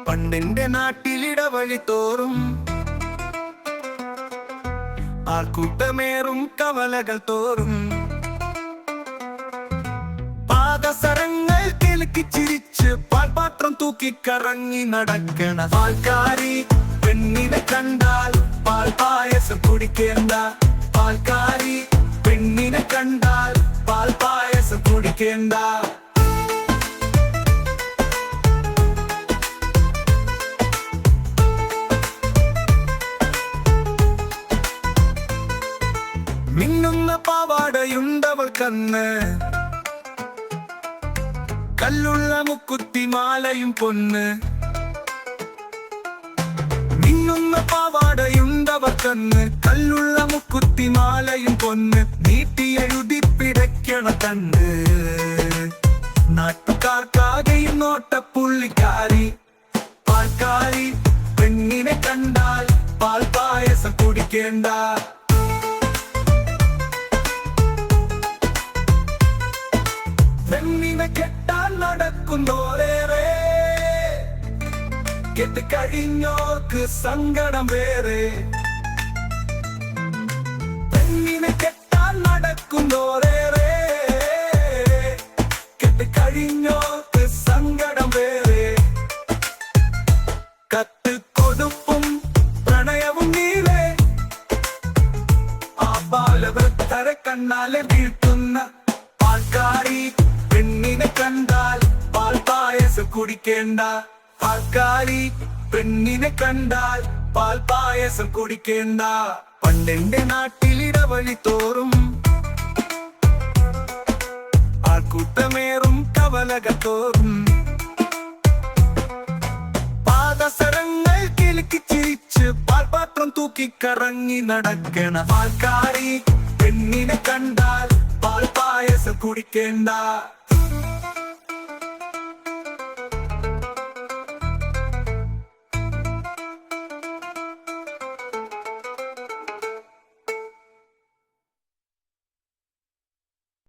പണ്ടെന്റെ നാട്ടിലിടവഴി തോറും ആൾക്കൂട്ടമേറും കവലകൾ തോറും പാദസരങ്ങൾ കിലുക്കി ചിരിച്ച് പാൽപാത്രം തൂക്കിക്കറങ്ങി നടക്കണ പാൽക്കാരി പെണ്ണിനെ കണ്ടാൽ പാൽ പായസം കുടിക്കേണ്ട. പാൽക്കാരി പെണ്ണിനെ കണ്ടാൽ പാൽ പായസം കുടിക്കേണ്ട. മിന്നുന്ന പാവാടയുണ്ടവൾക്കന്ന്, കല്ലുള്ള മുക്കുത്തി മാലയും പൊന്ന്. മിന്നുന്ന പാവാടയുണ്ടവൾക്കന്ന്, കല്ലുള്ള മുക്കുത്തി മാലയും പൊന്ന്. നീട്ടിയെഴുതി പിടയ്ക്കണ കണ്ണ്, നാട്ടുകാർക്കാകെയും നോട്ടപ്പുള്ളിക്കാരി. പാൽക്കാരി പെണ്ണിനെ കണ്ടാൽ പാൽ പായസം കുടിക്കേണ്ട. പെണ്ണിനെ കെട്ടാൻ നടക്കുന്നോരേറെ, കെട്ട് കഴിഞ്ഞോർക്ക് സങ്കടം വേറെ. പെണ്ണിനെ കെട്ടാൻ നടക്കുന്നോരേറെ, കെട്ട് കഴിഞ്ഞോർക്ക് സങ്കടം വേറെ. കത്ത് കൊടുപ്പും പ്രണയവും നീളെ, ആ ബാലവൃദ്ധരെ കണ്ണാലെ വീഴ്ത്തുന്ന പാൽക്കാരി പെണ്ണിനെ കണ്ടാൽ പാൽ പായസം കുടിക്കേണ്ട. പാൽക്കാരി പെണ്ണിനെ കണ്ടാൽ പാൽ പായസം കുടിക്കേണ്ട. പണ്ടെന്റെ നാട്ടിലിടവഴി തോറും ആൾക്കൂട്ടമേറും കവലകൾ തോറും പാദസരങ്ങൾ കിലുക്കി ചിരിച്ച് പാൽപാത്രം തൂക്കിക്കറങ്ങി നടക്കണ പാൽക്കാരി പെണ്ണിനെ കണ്ടാൽ പാൽ പായസം കുടിക്കേണ്ട.